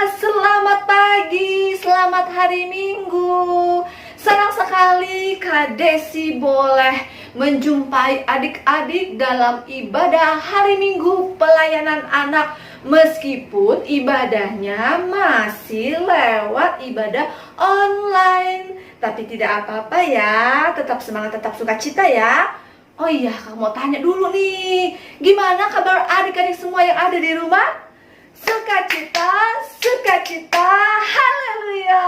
Selamat pagi, selamat hari Minggu. Senang sekali Kak Desi boleh menjumpai adik-adik dalam ibadah hari Minggu pelayanan anak. Meskipun ibadahnya masih lewat ibadah online, tapi tidak apa-apa ya, tetap semangat, tetap sukacita ya. Oh iya, kamu mau tanya dulu nih, gimana kabar adik-adik semua yang ada di rumah? Sukacita, sukacita, haleluya,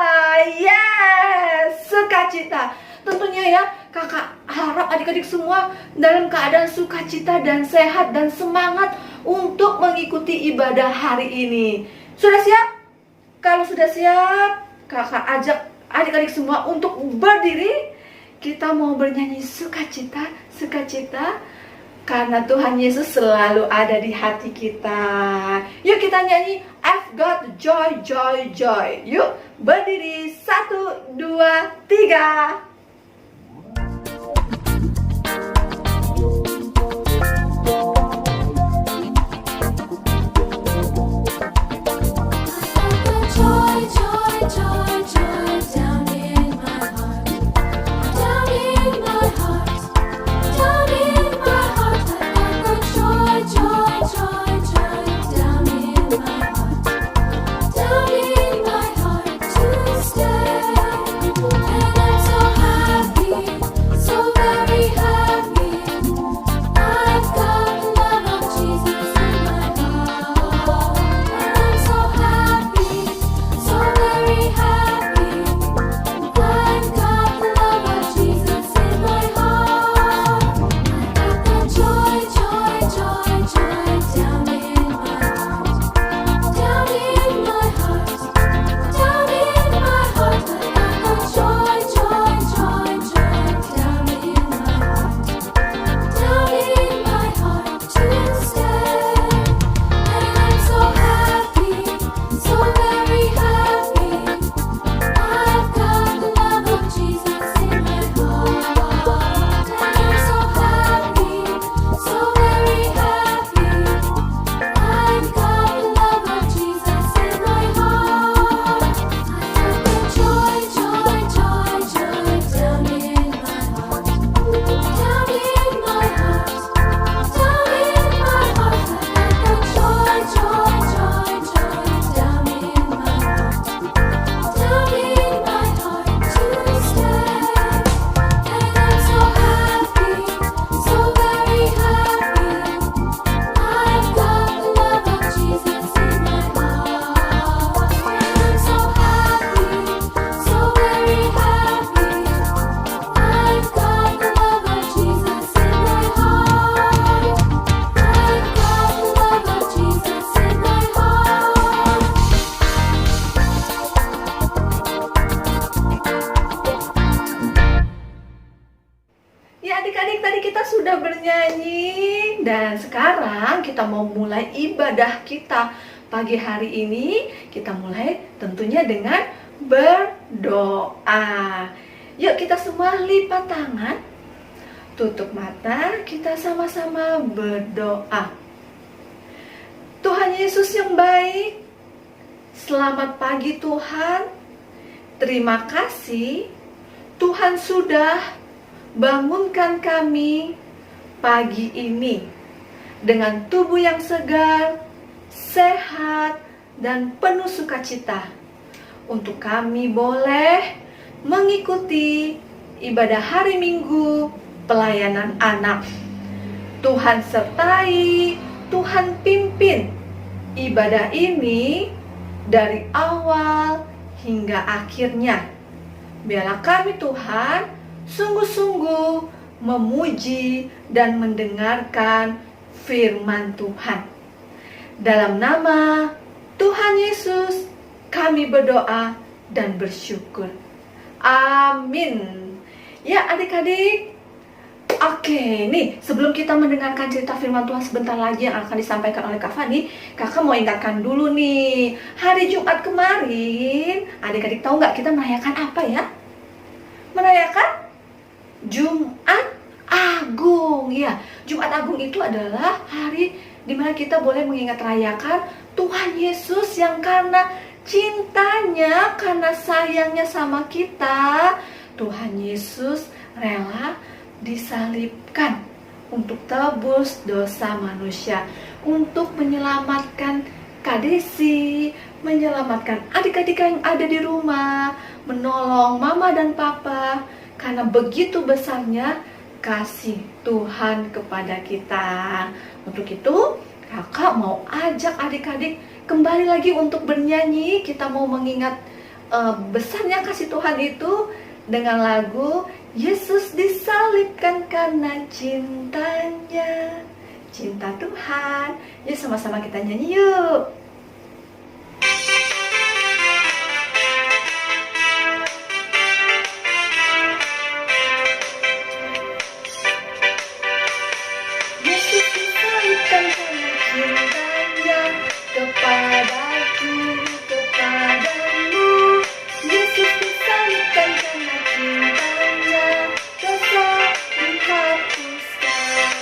yes, sukacita. Tentunya ya, kakak harap adik-adik semua dalam keadaan sukacita dan sehat dan semangat untuk mengikuti ibadah hari ini. Sudah siap? Kalau sudah siap, kakak ajak adik-adik semua untuk berdiri. Kita mau bernyanyi sukacita, sukacita, karena Tuhan Yesus selalu ada di hati kita. Yuk kita nyanyi I've got joy, joy, joy. Yuk berdiri, 1, 2, 3. Adik-adik, tadi kita sudah bernyanyi dan sekarang kita mau mulai ibadah kita. Pagi hari ini kita mulai tentunya dengan berdoa. Yuk kita semua lipat tangan, tutup mata, kita sama-sama berdoa. Tuhan Yesus yang baik, selamat pagi Tuhan. Terima kasih Tuhan sudah bangunkan kami pagi ini dengan tubuh yang segar, sehat, dan penuh sukacita untuk kami boleh mengikuti ibadah hari Minggu pelayanan anak. Tuhan sertai, Tuhan pimpin ibadah ini dari awal hingga akhirnya. Biarlah kami Tuhan sungguh-sungguh memuji dan mendengarkan firman Tuhan. Dalam nama Tuhan Yesus kami berdoa dan bersyukur. Amin. Ya adik-adik, oke nih sebelum kita mendengarkan cerita firman Tuhan sebentar lagi yang akan disampaikan oleh Kak Fani, kakak mau ingatkan dulu nih, hari Jumat kemarin adik-adik tahu nggak kita merayakan apa ya? Merayakan Jumat Agung ya. Jumat Agung itu adalah hari dimana kita boleh mengingat rayakan Tuhan Yesus yang karena cintanya, karena sayangnya sama kita, Tuhan Yesus rela disalibkan untuk tebus dosa manusia, untuk menyelamatkan Kak Desi, menyelamatkan adik-adik yang ada di rumah, menolong mama dan papa, karena begitu besarnya kasih Tuhan kepada kita. Untuk itu, kakak mau ajak adik-adik kembali lagi untuk bernyanyi. Kita mau mengingat besarnya kasih Tuhan itu dengan lagu Yesus disalibkan karena cintanya, cinta Tuhan. Yuk sama-sama kita nyanyi yuk. Yesus disalibkan karena cintanya kepadaku, kepadamu. Yesus disalibkan karena cintanya, dosa dihapuskan.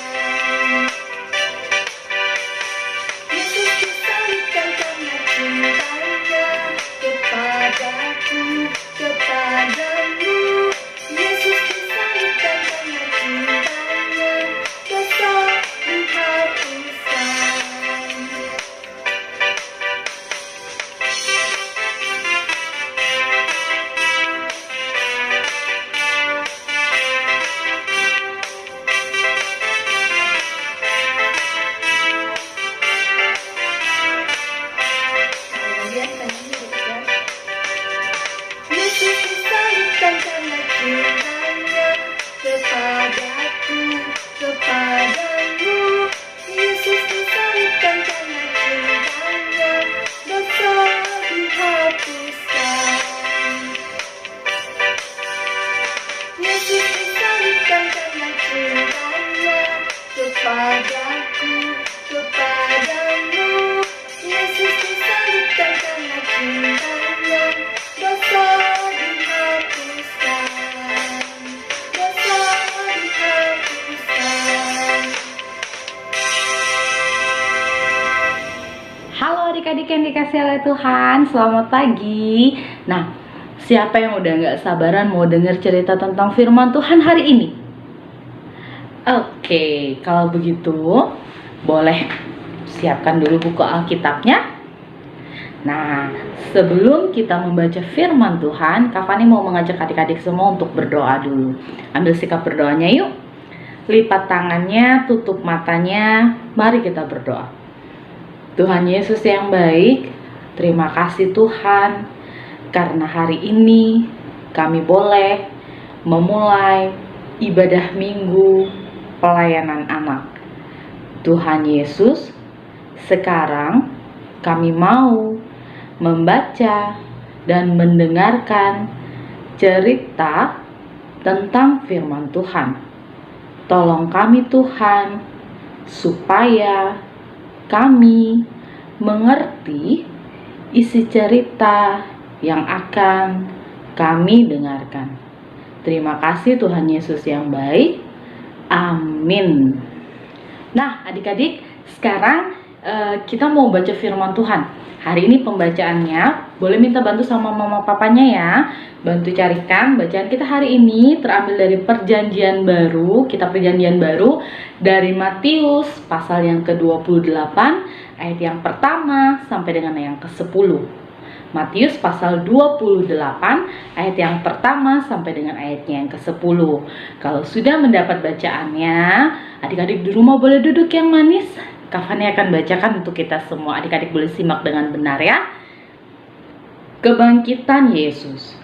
Yesus disalibkan karena cintanya kepadaku, kepadamu. Yesus disalibkan karena cintanya, dosa dihapuskan. Yesus disalibkan karena cintanya kepadaku, kepadamu. Yesus disalibkan karena cintanya, dosa dihapuskan. Yesus disalibkan karena cintanya kepadaku, kepadamu. Yesus disalibkan karena cintanya, dosa dihapuskan, dosa dihapuskan. Halo adik-adik yang dikasih oleh Tuhan, selamat pagi. Nah, siapa yang udah gak sabaran mau denger cerita tentang firman Tuhan hari ini? Oke, kalau begitu boleh siapkan dulu buku Alkitabnya. Nah, sebelum kita membaca firman Tuhan, Kak Fani mau mengajak adik-adik semua untuk berdoa dulu. Ambil sikap berdoanya yuk. Lipat tangannya, tutup matanya, mari kita berdoa. Tuhan Yesus yang baik, terima kasih Tuhan, karena hari ini kami boleh memulai ibadah minggu pelayanan anak. Tuhan Yesus, sekarang kami mau membaca dan mendengarkan cerita tentang firman Tuhan. Tolong kami Tuhan, supaya kami mengerti isi cerita yang akan kami dengarkan. Terima kasih Tuhan Yesus yang baik. Amin. Nah adik-adik, sekarang kita mau baca firman Tuhan. Hari ini pembacaannya boleh minta bantu sama mama papanya ya. Bantu carikan bacaan kita hari ini terambil dari perjanjian baru. Kitab perjanjian baru dari Matius pasal yang ke-28 ayat yang pertama sampai dengan yang ke-10. Matius pasal 28 ayat yang pertama sampai dengan ayatnya yang ke-10. Kalau sudah mendapat bacaannya, adik-adik di rumah boleh duduk yang manis. Kak Fani akan bacakan untuk kita semua. Adik-adik boleh simak dengan benar ya. Kebangkitan Yesus.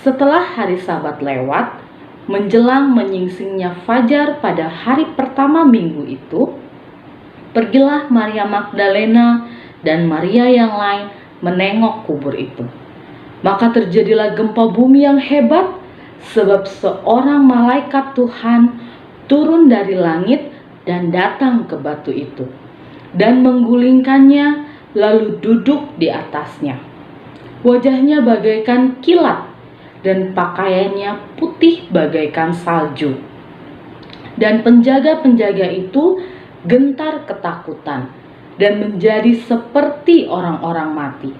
Setelah hari Sabat lewat, menjelang menyingsingnya fajar pada hari pertama minggu itu, pergilah Maria Magdalena dan Maria yang lain menengok kubur itu. Maka terjadilah gempa bumi yang hebat, sebab seorang malaikat Tuhan turun dari langit dan datang ke batu itu, dan menggulingkannya, lalu duduk di atasnya. Wajahnya bagaikan kilat, dan pakaiannya putih bagaikan salju. Dan penjaga-penjaga itu gentar ketakutan, dan menjadi seperti orang-orang mati.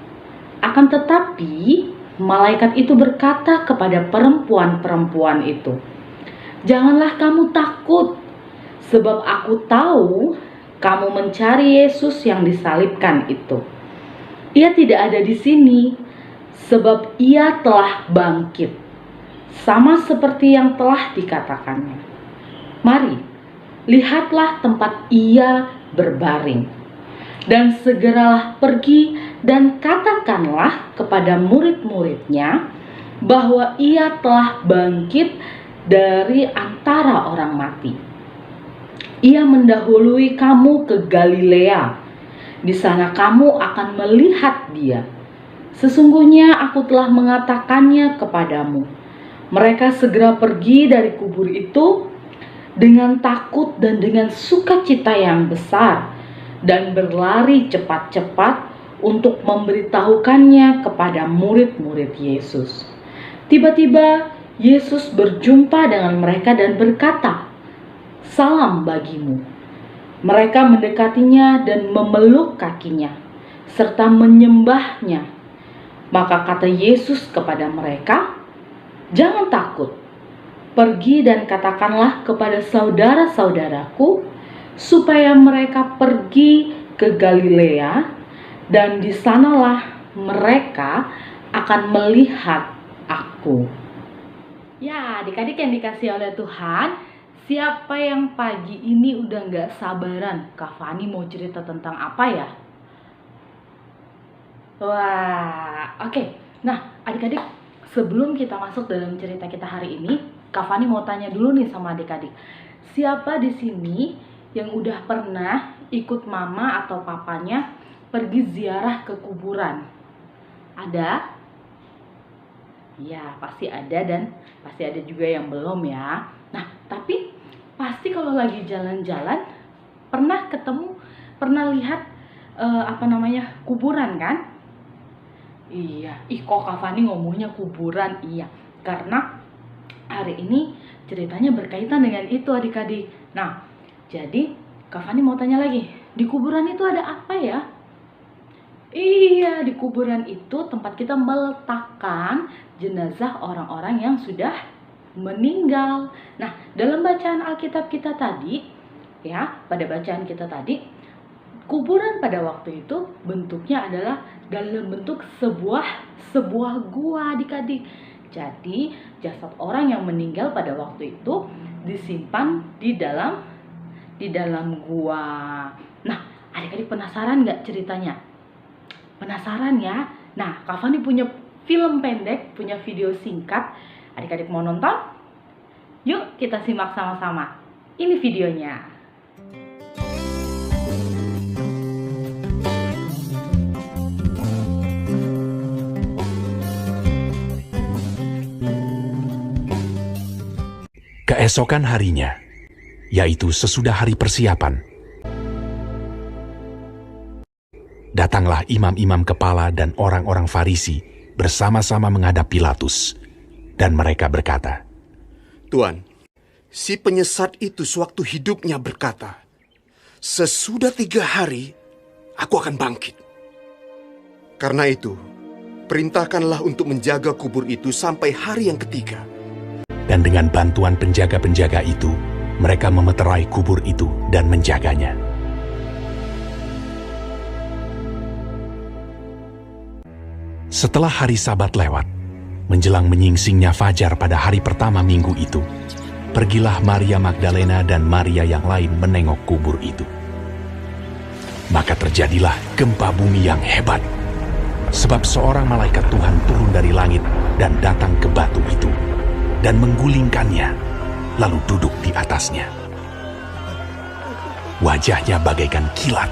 Akan tetapi malaikat itu berkata kepada perempuan-perempuan itu, "Janganlah kamu takut, sebab aku tahu kamu mencari Yesus yang disalibkan itu. Ia tidak ada di sini, sebab ia telah bangkit, sama seperti yang telah dikatakannya. Mari, lihatlah tempat ia berbaring. Dan segeralah pergi dan katakanlah kepada murid-muridnya bahwa ia telah bangkit dari antara orang mati. Ia mendahului kamu ke Galilea. Di sana kamu akan melihat dia. Sesungguhnya aku telah mengatakannya kepadamu." Mereka segera pergi dari kubur itu dengan takut dan dengan sukacita yang besar, dan berlari cepat-cepat untuk memberitahukannya kepada murid-murid Yesus. Tiba-tiba Yesus berjumpa dengan mereka dan berkata, "Salam bagimu." Mereka mendekatinya dan memeluk kakinya, serta menyembahnya. Maka kata Yesus kepada mereka, "Jangan takut. Pergi dan katakanlah kepada saudara-saudaraku supaya mereka pergi ke Galilea, dan di sanalah mereka akan melihat aku." Ya, adik-adik yang dikasih oleh Tuhan, siapa yang pagi ini udah gak sabaran Kak Fani mau cerita tentang apa ya? Wah, oke. Nah, adik-adik, sebelum kita masuk dalam cerita kita hari ini, Kak Fani mau tanya dulu nih sama adik-adik. Siapa di sini yang udah pernah ikut mama atau papanya pergi ziarah ke kuburan? Ada? Ya, pasti ada, dan pasti ada juga yang belum ya. Nah, tapi pasti kalau lagi jalan-jalan pernah ketemu, pernah lihat kuburan kan? Iya, kok Kak Fani ngomongnya kuburan? Iya, karena hari ini ceritanya berkaitan dengan itu adik-adik. Nah, jadi Kak Fani mau tanya lagi, di kuburan itu ada apa ya? Iya, di kuburan itu tempat kita meletakkan jenazah orang-orang yang sudah meninggal. Nah, dalam bacaan Alkitab kita tadi, ya, pada bacaan kita tadi, kuburan pada waktu itu bentuknya adalah dalam bentuk sebuah gua adik-adik. Jadi, jasad orang yang meninggal pada waktu itu disimpan di dalam gua. Nah, adik-adik penasaran nggak ceritanya? Penasaran ya? Nah, Kak Fani punya film pendek, punya video singkat. Adik-adik mau nonton? Yuk kita simak sama-sama. Ini videonya. Keesokan harinya, yaitu sesudah hari persiapan, datanglah imam-imam kepala dan orang-orang Farisi bersama-sama menghadap Pilatus, dan mereka berkata, "Tuan, si penyesat itu sewaktu hidupnya berkata, 'Sesudah 3 hari, aku akan bangkit.' Karena itu, perintahkanlah untuk menjaga kubur itu sampai hari yang ketiga." Dan dengan bantuan penjaga-penjaga itu, mereka memeterai kubur itu dan menjaganya. Setelah hari Sabat lewat, menjelang menyingsingnya fajar pada hari pertama minggu itu, pergilah Maria Magdalena dan Maria yang lain menengok kubur itu. Maka terjadilah gempa bumi yang hebat, sebab seorang malaikat Tuhan turun dari langit dan datang ke batu itu, dan menggulingkannya, lalu duduk di atasnya. Wajahnya bagaikan kilat,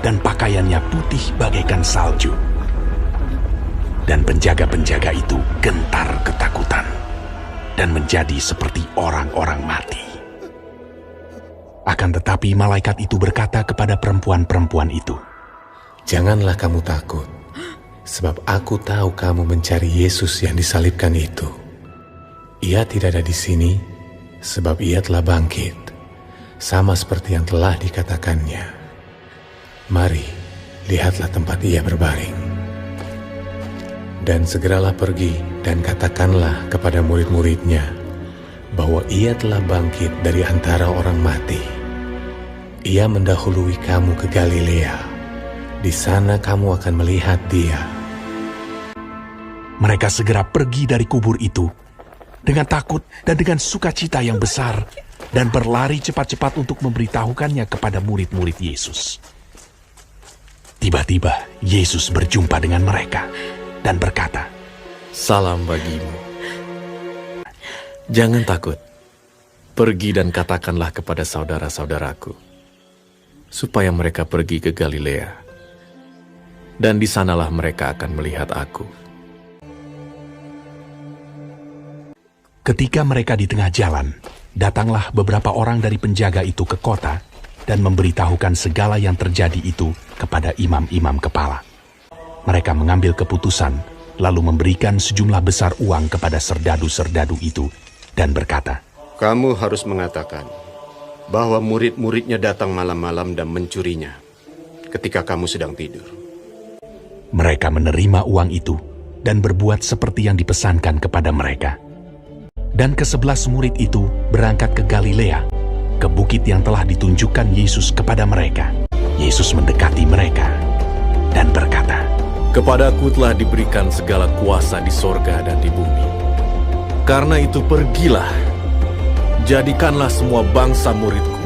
dan pakaiannya putih bagaikan salju. Dan penjaga-penjaga itu gentar ketakutan, dan menjadi seperti orang-orang mati. Akan tetapi malaikat itu berkata kepada perempuan-perempuan itu, "Janganlah kamu takut, sebab aku tahu kamu mencari Yesus yang disalibkan itu. Ia tidak ada di sini, sebab ia telah bangkit, sama seperti yang telah dikatakannya. Mari, lihatlah tempat ia berbaring." Dan segeralah pergi dan katakanlah kepada murid-muridnya bahwa ia telah bangkit dari antara orang mati. Ia mendahului kamu ke Galilea. Di sana kamu akan melihat dia." Mereka segera pergi dari kubur itu dengan takut dan dengan sukacita yang besar dan berlari cepat-cepat untuk memberitahukannya kepada murid-murid Yesus. Tiba-tiba Yesus berjumpa dengan mereka dan berkata, "Salam bagimu. Jangan takut. Pergi dan katakanlah kepada saudara-saudaraku, supaya mereka pergi ke Galilea. Dan di sanalah mereka akan melihat aku." Ketika mereka di tengah jalan, datanglah beberapa orang dari penjaga itu ke kota dan memberitahukan segala yang terjadi itu kepada imam-imam kepala. Mereka mengambil keputusan, lalu memberikan sejumlah besar uang kepada serdadu-serdadu itu dan berkata, Kamu harus mengatakan bahwa murid-muridnya datang malam-malam dan mencurinya ketika kamu sedang tidur. Mereka menerima uang itu dan berbuat seperti yang dipesankan kepada mereka. Dan ke-11 murid itu berangkat ke Galilea, ke bukit yang telah ditunjukkan Yesus kepada mereka. Yesus mendekati mereka dan berkata, "Kepadaku telah diberikan segala kuasa di sorga dan di bumi. Karena itu pergilah, jadikanlah semua bangsa muridku,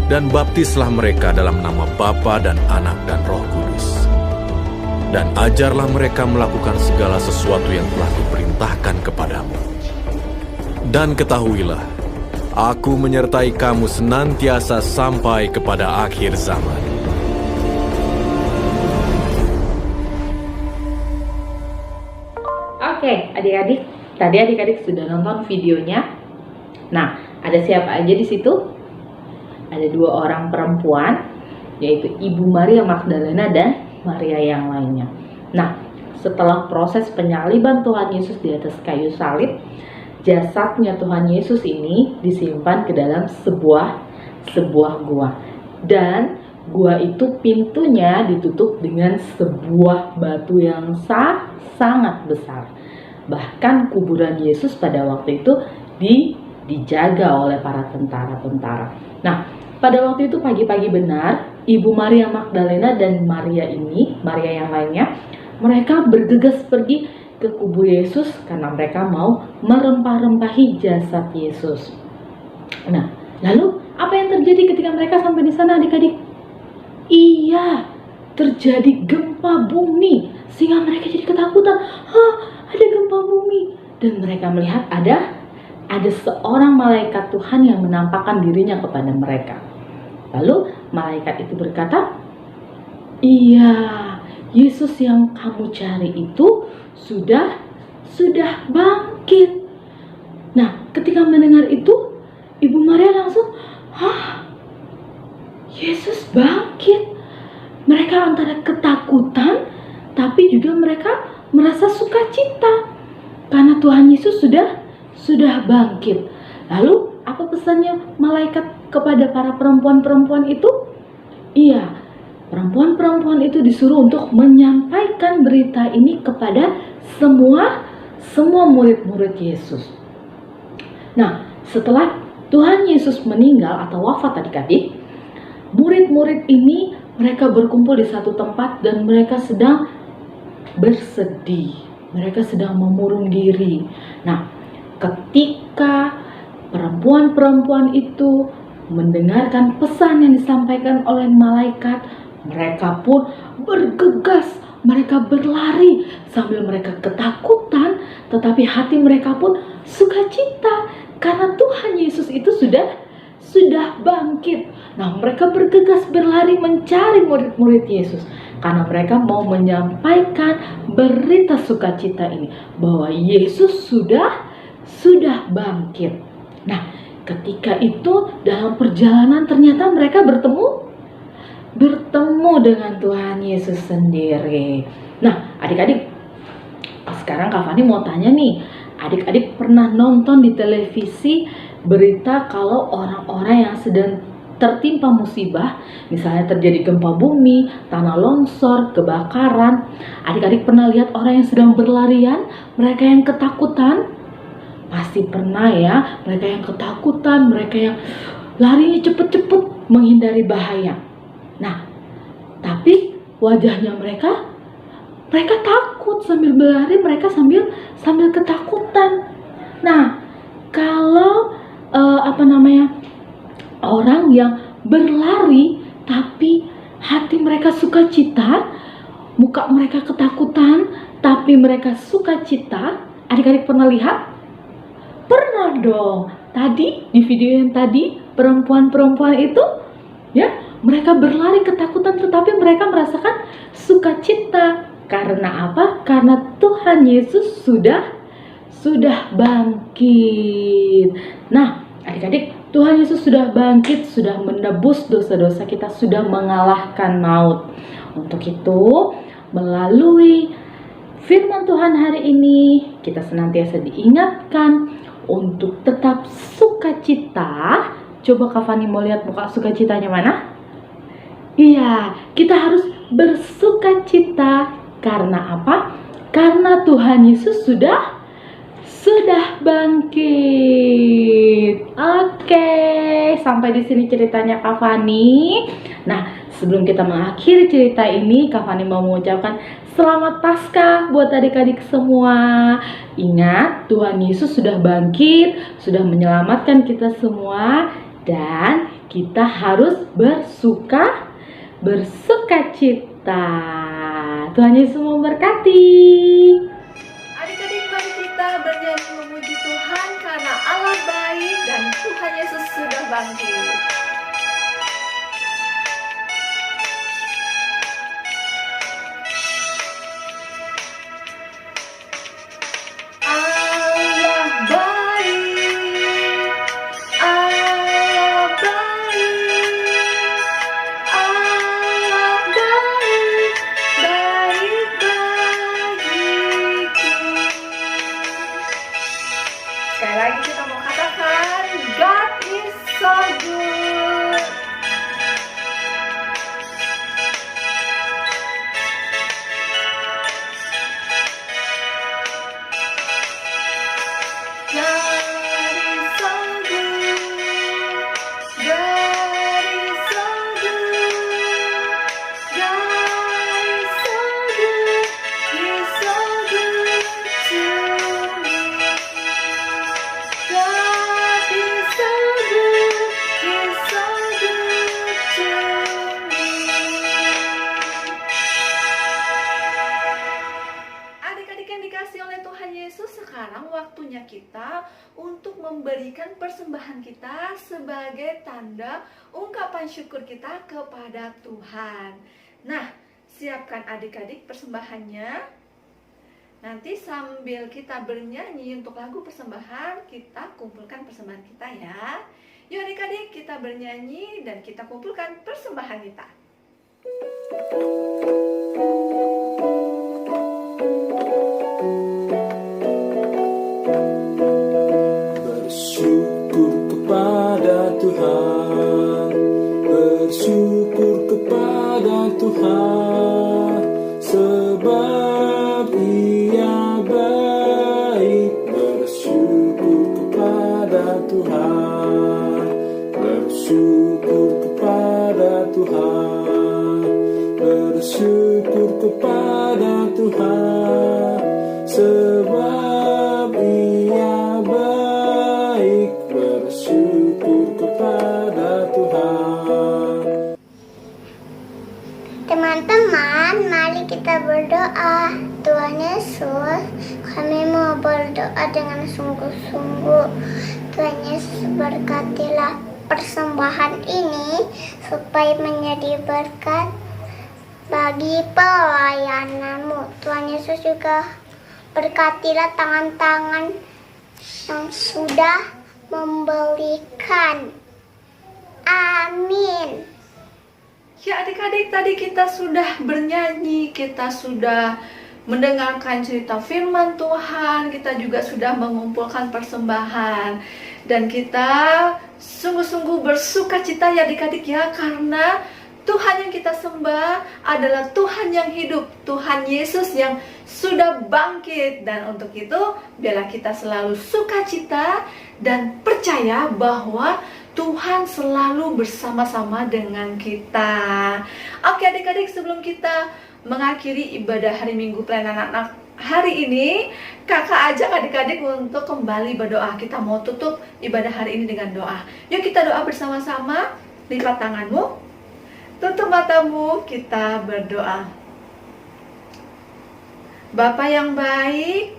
dan baptislah mereka dalam nama Bapa dan Anak dan Roh Kudus. Dan ajarlah mereka melakukan segala sesuatu yang telah kuperintahkan kepadamu. Dan ketahuilah, aku menyertai kamu senantiasa sampai kepada akhir zaman." Oke, adik-adik, tadi adik-adik sudah nonton videonya. Nah, ada siapa aja di situ? Ada 2 orang perempuan, yaitu Ibu Maria Magdalena dan Maria yang lainnya. Nah, setelah proses penyaliban Tuhan Yesus di atas kayu salib, jasadnya Tuhan Yesus ini disimpan ke dalam sebuah gua. Dan gua itu pintunya ditutup dengan sebuah batu yang sangat besar. Bahkan kuburan Yesus pada waktu itu dijaga oleh para tentara-tentara. Nah, pada waktu itu pagi-pagi benar, Ibu Maria Magdalena dan Maria yang lainnya, mereka bergegas pergi ke kubur Yesus karena mereka mau merempah-rempahi jasad Yesus. Nah, lalu apa yang terjadi ketika mereka sampai di sana, adik-adik? Iya, terjadi gempa bumi sehingga mereka jadi ketakutan. Ada gempa bumi, dan mereka melihat ada seorang malaikat Tuhan yang menampakkan dirinya kepada mereka. Lalu malaikat itu berkata, "Iya, Yesus yang kamu cari itu sudah bangkit." Nah, ketika mendengar itu, Ibu Maria langsung, Yesus bangkit. Mereka antara ketakutan, tapi juga mereka merasa sukacita karena Tuhan Yesus sudah bangkit. Lalu apa pesannya malaikat kepada para perempuan-perempuan itu? Iya, perempuan-perempuan itu disuruh untuk menyampaikan berita ini kepada semua murid-murid Yesus. Nah, setelah Tuhan Yesus meninggal atau wafat, adik-adik, murid-murid ini mereka berkumpul di satu tempat dan mereka sedang bersedih. Mereka sedang memurung diri. Nah, ketika perempuan-perempuan itu mendengarkan pesan yang disampaikan oleh malaikat, mereka pun bergegas, mereka berlari sambil mereka ketakutan, tetapi hati mereka pun sukacita karena Tuhan Yesus itu sudah bangkit. Nah, mereka bergegas berlari mencari murid-murid Yesus karena mereka mau menyampaikan berita sukacita ini bahwa Yesus sudah bangkit. Nah, ketika itu dalam perjalanan ternyata mereka bertemu dengan Tuhan Yesus sendiri. Nah, adik-adik, sekarang Kak Fani mau tanya nih, adik-adik pernah nonton di televisi berita kalau orang-orang yang sedang tertimpa musibah, misalnya terjadi gempa bumi, tanah longsor, kebakaran. Adik-adik pernah lihat orang yang sedang berlarian, mereka yang ketakutan? Pasti pernah ya, mereka yang ketakutan, mereka yang larinya cepet-cepet menghindari bahaya. Nah, tapi wajahnya mereka takut sambil berlari, mereka sambil ketakutan. Nah, kalau orang yang berlari tapi hati mereka sukacita, muka mereka ketakutan tapi mereka sukacita, adik-adik pernah lihat? Pernah dong. Tadi di video yang tadi perempuan-perempuan itu ya, mereka berlari ketakutan tetapi mereka merasakan sukacita. Karena apa? Karena Tuhan Yesus sudah bangkit. Nah, adik-adik, Tuhan Yesus sudah bangkit, sudah menebus dosa-dosa kita, sudah mengalahkan maut. Untuk itu, melalui firman Tuhan hari ini, kita senantiasa diingatkan untuk tetap sukacita. Coba Kak Fani mau lihat muka sukacitanya mana? Iya, kita harus bersukacita. Karena apa? Karena Tuhan Yesus sudah bangkit. Oke, sampai di sini ceritanya Kak Fani. Nah, sebelum kita mengakhiri cerita ini, Kak Fani mau mengucapkan selamat Paskah buat adik-adik semua. Ingat, Tuhan Yesus sudah bangkit, sudah menyelamatkan kita semua, dan kita harus bersukacita. Tuhan Yesus memberkati. Adik-adik, mari kita bernyanyi memuji Tuhan karena Allah baik dan Tuhan Yesus sudah bangkit. Allah baik, Allah baik, Allah baik, baik bagiku. Sekali lagi kita mau katakan, God is so good. God is so good. God is so good. God is so good. He's so good to me. God is so good. He's so good to me. Adik-adik yang dikasih oleh Tuhan Yesus, sekarang waktunya kita untuk memberikan persembahan kita sebagai tanda ungkapan syukur kita kepada Tuhan. Nah, siapkan adik-adik persembahannya. Nanti sambil kita bernyanyi untuk lagu persembahan, kita kumpulkan persembahan kita ya. Yuk adik-adik, kita bernyanyi dan kita kumpulkan persembahan kita. Bersyukur kepada Tuhan, bersyukur kepada Tuhan, sebab Ia baik. Bersyukur kepada Tuhan, bersyukur kepada Tuhan, bersyukur kepada Tuhan, sebab Ia baik. Bersyukur kepada Tuhan. Teman-teman, mari kita berdoa. Tuhan Yesus, kami mau berdoa dengan sungguh-sungguh. Tuhan Yesus, berkatilah persembahan ini supaya menjadi berkat bagi pelayananmu. Tuhan Yesus juga berkatilah tangan-tangan yang sudah memberikan. Amin. Ya adik-adik, tadi kita sudah bernyanyi, kita sudah mendengarkan cerita firman Tuhan, kita juga sudah mengumpulkan persembahan, dan kita sungguh-sungguh bersuka cita ya adik-adik ya, karena Tuhan yang kita sembah adalah Tuhan yang hidup, Tuhan Yesus yang sudah bangkit. Dan untuk itu biarlah kita selalu sukacita dan percaya bahwa Tuhan selalu bersama-sama dengan kita. Oke adik-adik, sebelum kita mengakhiri ibadah hari Minggu pelayanan anak hari ini, kakak ajak adik-adik untuk kembali berdoa. Kita mau tutup ibadah hari ini dengan doa. Yuk kita doa bersama-sama. Lipat tanganmu, tutup matamu, kita berdoa. Bapa yang baik,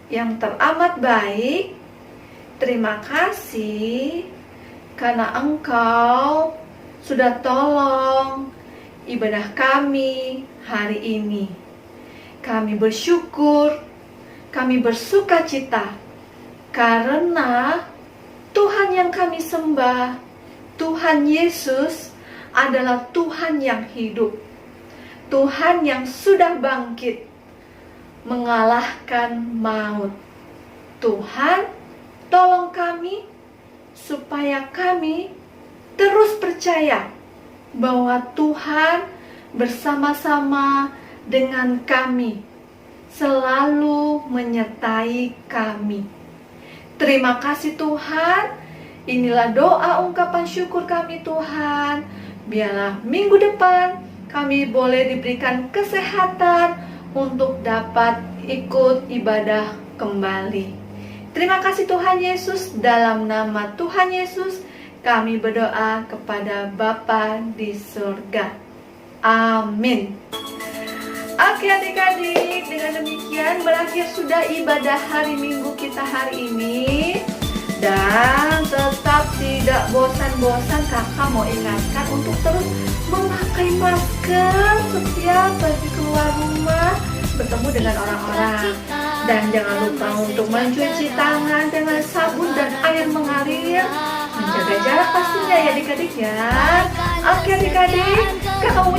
yang teramat baik, terima kasih karena Engkau sudah tolong ibadah kami hari ini. Kami bersyukur, kami bersuka cita karena Tuhan yang kami sembah, Tuhan Yesus adalah Tuhan yang hidup, Tuhan yang sudah bangkit mengalahkan maut. Tuhan, tolong kami supaya kami terus percaya bahwa Tuhan bersama-sama dengan kami, selalu menyertai kami. Terima kasih Tuhan. Inilah doa ungkapan syukur kami Tuhan. Biarlah minggu depan kami boleh diberikan kesehatan untuk dapat ikut ibadah kembali. Terima kasih Tuhan Yesus. Dalam nama Tuhan Yesus kami berdoa kepada Bapa di surga. Amin. Oke adik-adik, dengan demikian berakhir sudah ibadah hari Minggu kita hari ini. Dan tetap tidak bosan-bosan, kakak mau ingatkan untuk terus memakai masker setiap pergi keluar rumah, bertemu dengan orang-orang. Dan jangan lupa untuk mencuci tangan dengan sabun dan air mengalir. Menjaga jarak pastinya ya adik-adik ya. Oke adik-adik, kakak mau